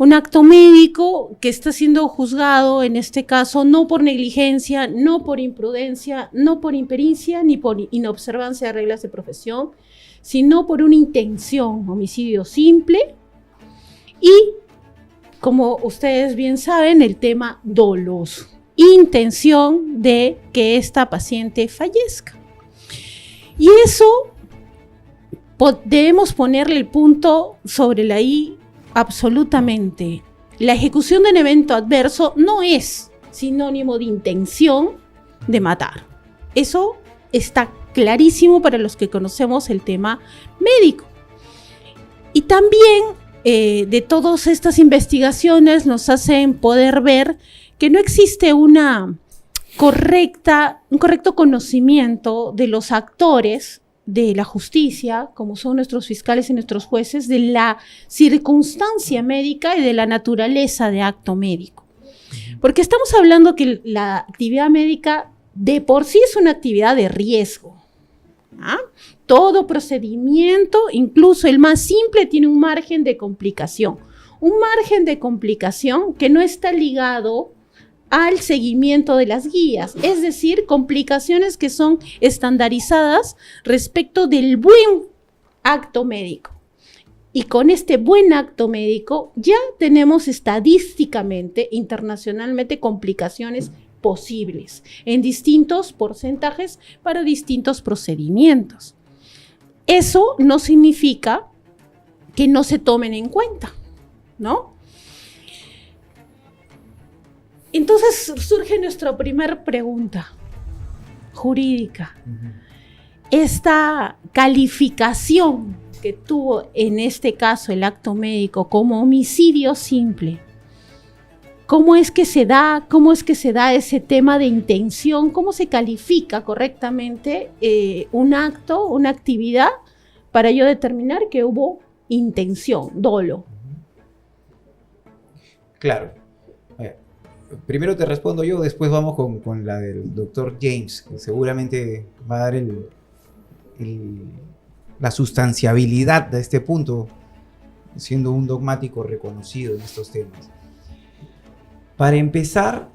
un acto médico que está siendo juzgado, en este caso, no por negligencia, no por imprudencia, no por impericia, ni por inobservancia de reglas de profesión, sino por una intención, homicidio simple, y, como ustedes bien saben, el tema doloso, intención de que esta paciente fallezca. Y eso debemos ponerle el punto sobre la I absolutamente. La ejecución de un evento adverso no es sinónimo de intención de matar. Eso está clarísimo para los que conocemos el tema médico. Y también de todas estas investigaciones nos hacen poder ver que no existe un correcto conocimiento de los actores de la justicia, como son nuestros fiscales y nuestros jueces, de la circunstancia médica y de la naturaleza de acto médico. Porque estamos hablando que la actividad médica de por sí es una actividad de riesgo. ¿Ah? Todo procedimiento, incluso el más simple, tiene un margen de complicación. Un margen de complicación que no está ligado al seguimiento de las guías, es decir, complicaciones que son estandarizadas respecto del buen acto médico. Y con este buen acto médico ya tenemos estadísticamente, internacionalmente, complicaciones posibles en distintos porcentajes para distintos procedimientos. Eso no significa que no se tomen en cuenta, ¿no? Entonces surge nuestra primera pregunta jurídica. Esta calificación que tuvo en este caso el acto médico como homicidio simple, ¿cómo es que se da? ¿Cómo es que se da ese tema de intención? ¿Cómo se califica correctamente un acto, una actividad, para yo determinar que hubo intención, dolo? Claro. Primero te respondo yo, después vamos con la del doctor James, que seguramente va a dar la sustanciabilidad de este punto, siendo un dogmático reconocido en estos temas. Para empezar,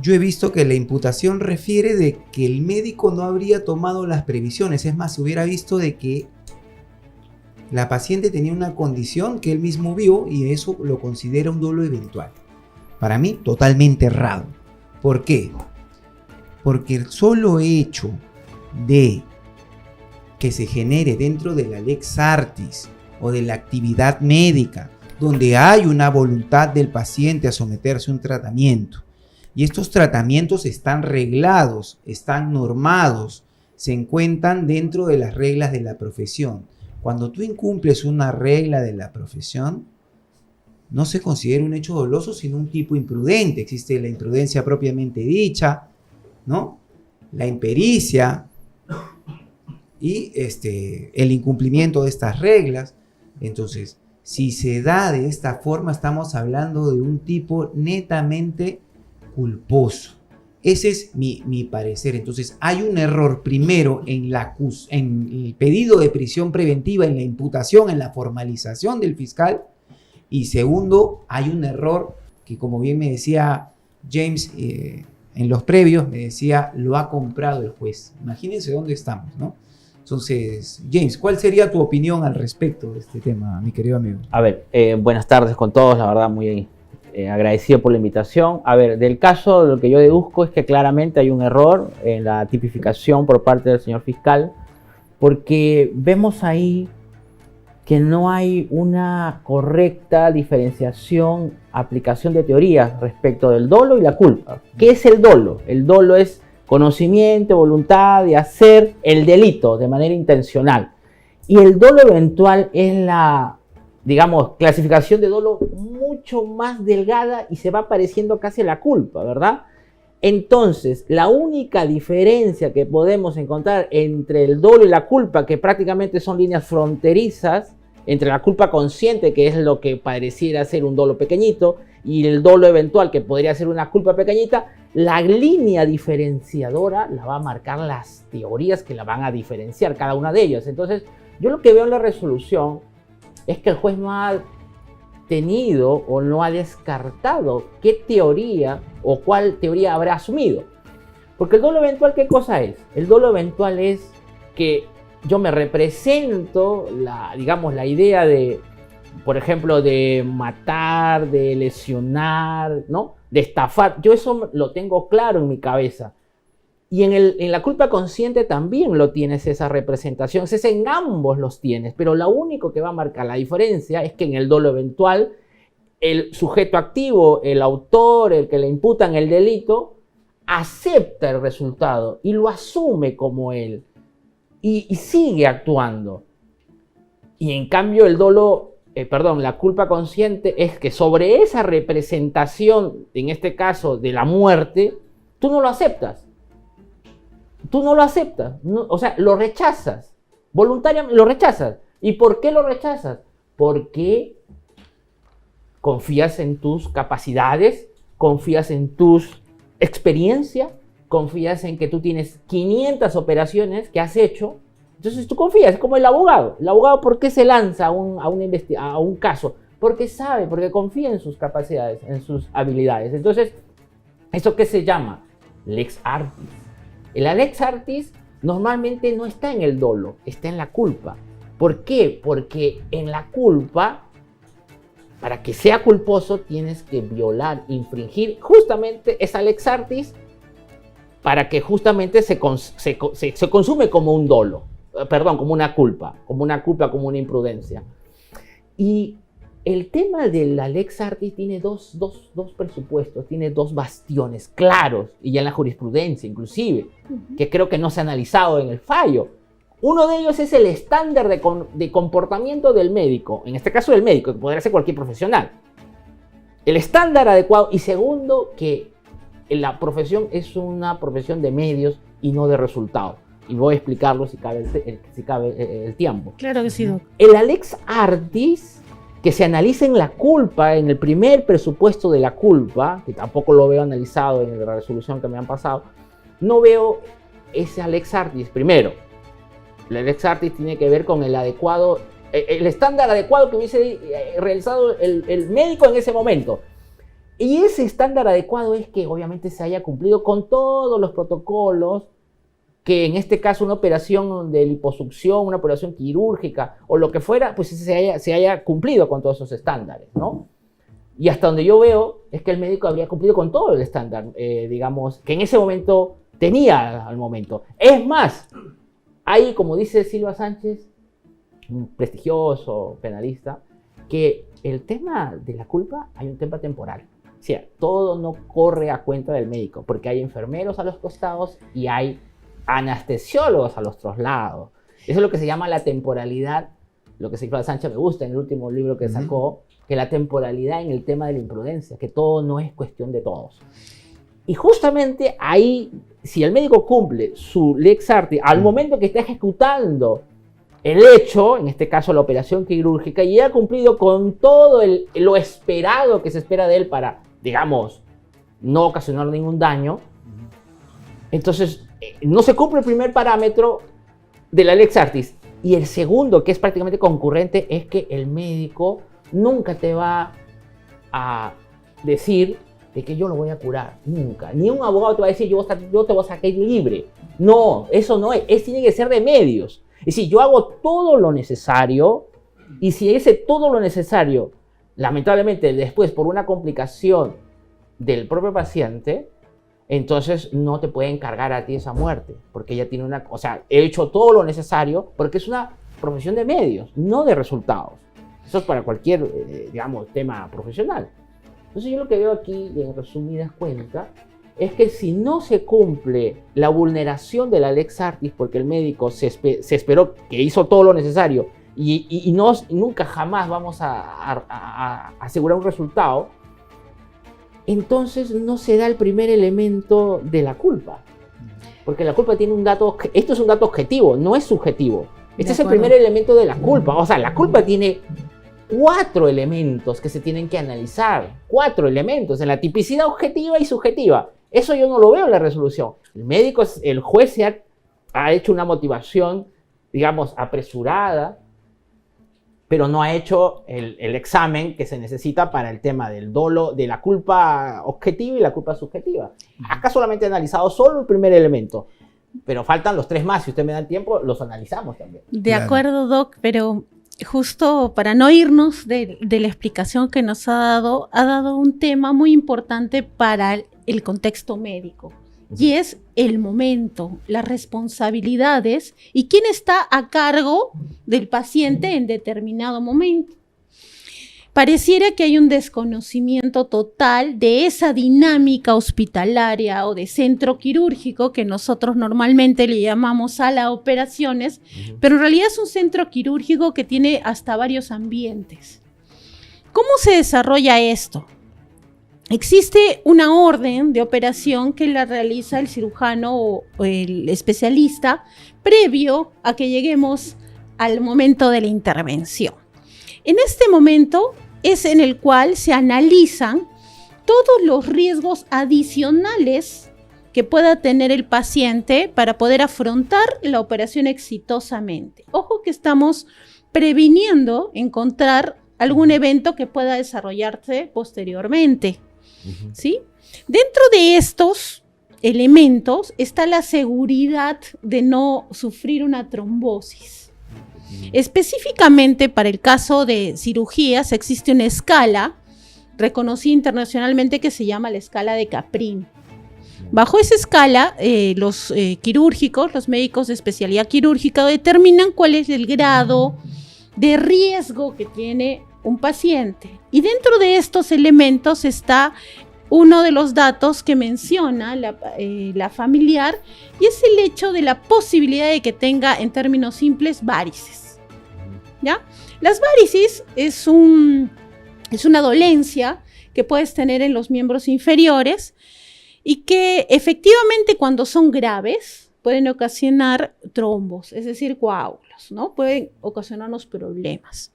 yo he visto que la imputación refiere de que el médico no habría tomado las previsiones. Es más, se hubiera visto de que la paciente tenía una condición que él mismo vio y eso lo considera un dolo eventual. Para mí, totalmente errado. ¿Por qué? Porque el solo hecho de que se genere dentro de la lex artis o de la actividad médica, donde hay una voluntad del paciente a someterse a un tratamiento, y estos tratamientos están reglados, están normados, se encuentran dentro de las reglas de la profesión. Cuando tú incumples una regla de la profesión, no se considera un hecho doloso, sino un tipo imprudente. Existe la imprudencia propiamente dicha, ¿no? La impericia y el incumplimiento de estas reglas. Entonces, si se da de esta forma, estamos hablando de un tipo netamente culposo. Ese es mi parecer. Entonces, hay un error primero en el pedido de prisión preventiva, en la imputación, en la formalización del fiscal. Y segundo, hay un error que, como bien me decía James en los previos, me decía, lo ha comprado el juez. Imagínense dónde estamos, ¿no? Entonces, James, ¿cuál sería tu opinión al respecto de este tema, mi querido amigo? A ver, buenas tardes con todos, la verdad muy agradecido por la invitación. A ver, del caso, lo que yo deduzco es que claramente hay un error en la tipificación por parte del señor fiscal, porque vemos ahí que no hay una correcta diferenciación, aplicación de teorías respecto del dolo y la culpa. ¿Qué es el dolo? El dolo es conocimiento, voluntad de hacer el delito de manera intencional. Y el dolo eventual es la, digamos, clasificación de dolo mucho más delgada y se va pareciendo casi a la culpa, ¿verdad? Entonces, la única diferencia que podemos encontrar entre el dolo y la culpa, que prácticamente son líneas fronterizas, entre la culpa consciente, que es lo que pareciera ser un dolo pequeñito, y el dolo eventual, que podría ser una culpa pequeña, la línea diferenciadora la va a marcar las teorías que la van a diferenciar cada una de ellas. Entonces, yo lo que veo en la resolución es que el juez no ha tenido o no ha descartado qué teoría o cuál teoría habrá asumido. Porque el dolo eventual, ¿qué cosa es? El dolo eventual es que yo me represento digamos, la idea de, por ejemplo, de matar, de lesionar, ¿no? De estafar. Yo eso lo tengo claro en mi cabeza. Y en la culpa consciente también lo tienes, esa representación. Es en ambos los tienes, pero lo único que va a marcar la diferencia es que en el dolo eventual, el sujeto activo, el autor, el que le imputan el delito, acepta el resultado y lo asume como él y sigue actuando. Y en cambio la culpa consciente es que sobre esa representación, en este caso de la muerte, tú no lo aceptas. Tú no lo aceptas, no, o sea, lo rechazas, voluntariamente lo rechazas. ¿Y por qué lo rechazas? Porque confías en tus capacidades, confías en tus experiencias, confías en que tú tienes 500 operaciones que has hecho. Entonces tú confías, es como el abogado. El abogado, ¿por qué se lanza a un caso? Porque sabe, porque confía en sus capacidades, en sus habilidades. Entonces, ¿eso qué se llama? Lex artis. El lex artis normalmente no está en el dolo, está en la culpa. ¿Por qué? Porque en la culpa, para que sea culposo, tienes que violar, infringir justamente esa lex artis para que justamente se consume como un dolo, como una culpa, como una imprudencia. Y el tema de la lex artis tiene dos presupuestos, tiene dos bastiones claros, y ya en la jurisprudencia inclusive, que creo que no se ha analizado en el fallo. Uno de ellos es el estándar de comportamiento del médico, en este caso del médico, que podría ser cualquier profesional. El estándar adecuado, y segundo, que la profesión es una profesión de medios y no de resultados. Y voy a explicarlo si cabe el tiempo. Claro que sí, Doc. El lex artis, que se analiza en la culpa, en el primer presupuesto de la culpa, que tampoco lo veo analizado en la resolución que me han pasado, no veo ese lex artis. Primero, el lex artis tiene que ver con el adecuado, el estándar adecuado que hubiese realizado el médico en ese momento. Y ese estándar adecuado es que obviamente se haya cumplido con todos los protocolos, que en este caso una operación de liposucción, una operación quirúrgica o lo que fuera, pues se haya cumplido con todos esos estándares, ¿no? Y hasta donde yo veo es que el médico habría cumplido con todo el estándar, digamos, que en ese momento tenía al momento. Es más, hay, como dice Silva Sánchez, un prestigioso penalista, que el tema de la culpa hay un tema temporal. O sea, todo no corre a cuenta del médico, porque hay enfermeros a los costados y hay anestesiólogos a los otros lados. Eso es lo que se llama la temporalidad, lo que Silva Sánchez me gusta en el último libro que sacó, que la temporalidad en el tema de la imprudencia, que todo no es cuestión de todos. Y justamente ahí, si el médico cumple su lex artis al momento que está ejecutando el hecho, en este caso la operación quirúrgica, y ha cumplido con todo lo esperado que se espera de él para, digamos, no ocasionar ningún daño, entonces no se cumple el primer parámetro de la lex artis. Y el segundo, que es prácticamente concurrente, es que el médico nunca te va a decir de que yo lo voy a curar, nunca. Ni un abogado te va a decir yo te voy a sacar libre. No, eso no es, tiene que ser de medios. Es decir, yo hago todo lo necesario, y si ese todo lo necesario, lamentablemente después por una complicación del propio paciente, entonces no te pueden cargar a ti esa muerte, porque ella tiene o sea, he hecho todo lo necesario, porque es una profesión de medios, no de resultados. Eso es para cualquier, digamos, tema profesional. Entonces yo lo que veo aquí, en resumidas cuentas, es que si no se cumple la vulneración de la lex artis, porque el médico se esperó que hizo todo lo necesario y nunca jamás vamos a asegurar un resultado, entonces no se da el primer elemento de la culpa. Porque la culpa tiene un dato, esto es un dato objetivo, no es subjetivo. Este es el primer elemento de la culpa. O sea, la culpa tiene 4 elementos que se tienen que analizar. 4 elementos en la tipicidad objetiva y subjetiva. Eso yo no lo veo en la resolución. El juez ha hecho una motivación, digamos, apresurada, pero no ha hecho el examen que se necesita para el tema del dolo, de la culpa objetiva y la culpa subjetiva. Acá solamente he analizado solo el primer elemento, pero faltan los 3 más. Si usted me da el tiempo, los analizamos también. De acuerdo, Doc, pero justo para no irnos de la explicación que nos ha dado un tema muy importante para el contexto médico, y es el momento, las responsabilidades y quién está a cargo del paciente en determinado momento. Pareciera que hay un desconocimiento total de esa dinámica hospitalaria o de centro quirúrgico que nosotros normalmente le llamamos sala de operaciones, pero en realidad es un centro quirúrgico que tiene hasta varios ambientes. ¿Cómo se desarrolla esto? Existe una orden de operación que la realiza el cirujano o el especialista previo a que lleguemos al momento de la intervención. En este momento es en el cual se analizan todos los riesgos adicionales que pueda tener el paciente para poder afrontar la operación exitosamente. Ojo que estamos previniendo encontrar algún evento que pueda desarrollarse posteriormente. ¿Sí? Dentro de estos elementos está la seguridad de no sufrir una trombosis. Específicamente para el caso de cirugías existe una escala reconocida internacionalmente que se llama la escala de Caprin. Bajo esa escala, los quirúrgicos, los médicos de especialidad quirúrgica determinan cuál es el grado de riesgo que tiene un paciente. Y dentro de estos elementos está uno de los datos que menciona la familiar, y es el hecho de la posibilidad de que tenga, en términos simples, varices. ¿Ya? Las varices es una dolencia que puedes tener en los miembros inferiores y que efectivamente cuando son graves pueden ocasionar trombos, es decir, coágulos, ¿no? Pueden ocasionarnos problemas.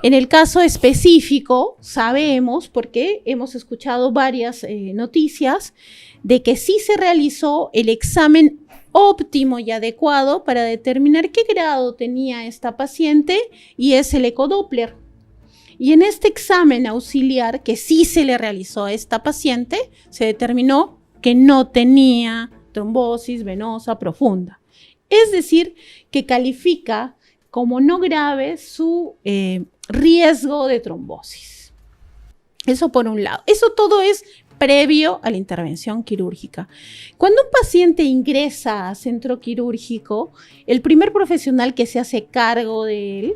En el caso específico, sabemos, porque hemos escuchado varias noticias, de que sí se realizó el examen óptimo y adecuado para determinar qué grado tenía esta paciente, y es el ecodoppler. Y en este examen auxiliar que sí se le realizó a esta paciente, se determinó que no tenía trombosis venosa profunda. Es decir, que califica como no grave su riesgo de trombosis. Eso por un lado. Eso todo es previo a la intervención quirúrgica. Cuando un paciente ingresa a centro quirúrgico, el primer profesional que se hace cargo de él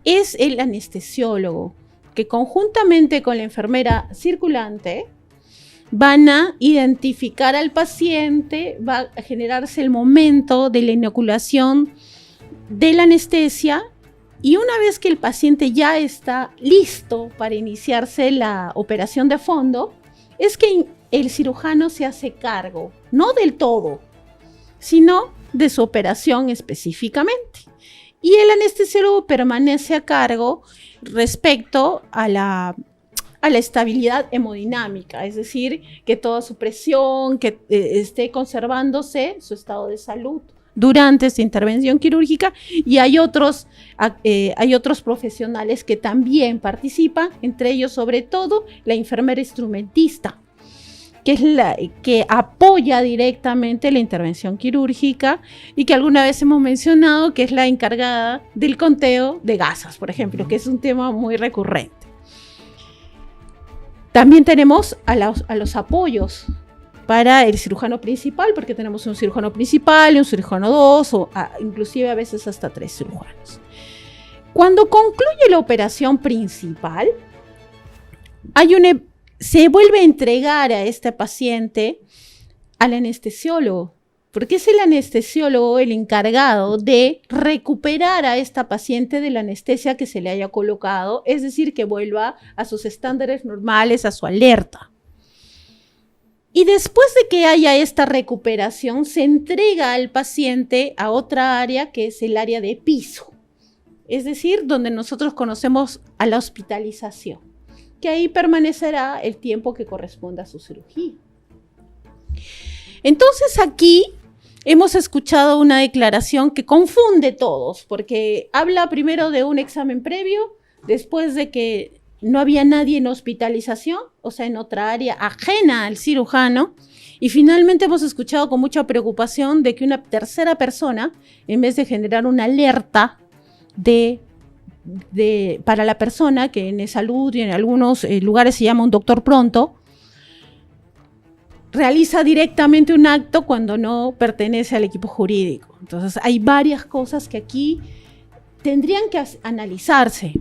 es el anestesiólogo, que conjuntamente con la enfermera circulante van a identificar al paciente, va a generarse el momento de la inoculación de la anestesia, y una vez que el paciente ya está listo para iniciarse la operación de fondo, es que el cirujano se hace cargo, no del todo, sino de su operación específicamente. Y el anestesiólogo permanece a cargo respecto a la estabilidad hemodinámica, es decir, que toda su presión, que esté conservándose su estado de salud durante esta intervención quirúrgica. Y hay otros profesionales que también participan, entre ellos sobre todo la enfermera instrumentista, que es la que apoya directamente la intervención quirúrgica y que alguna vez hemos mencionado que es la encargada del conteo de gasas, por ejemplo, que es un tema muy recurrente. También tenemos a los apoyos para el cirujano principal, porque tenemos un cirujano principal y un cirujano 2, o inclusive a veces hasta 3 cirujanos. Cuando concluye la operación principal, se vuelve a entregar a este paciente al anestesiólogo, porque es el anestesiólogo el encargado de recuperar a esta paciente de la anestesia que se le haya colocado, es decir, que vuelva a sus estándares normales, a su alerta. Y después de que haya esta recuperación, se entrega al paciente a otra área que es el área de piso, es decir, donde nosotros conocemos a la hospitalización, que ahí permanecerá el tiempo que corresponda a su cirugía. Entonces aquí hemos escuchado una declaración que confunde a todos, porque habla primero de un examen previo, después de que no había nadie en hospitalización, o sea, en otra área ajena al cirujano, y finalmente hemos escuchado con mucha preocupación de que una tercera persona, en vez de generar una alerta para la persona, que en salud y en algunos lugares se llama un doctor pronto, realiza directamente un acto cuando no pertenece al equipo jurídico. Entonces hay varias cosas que aquí tendrían que analizarse.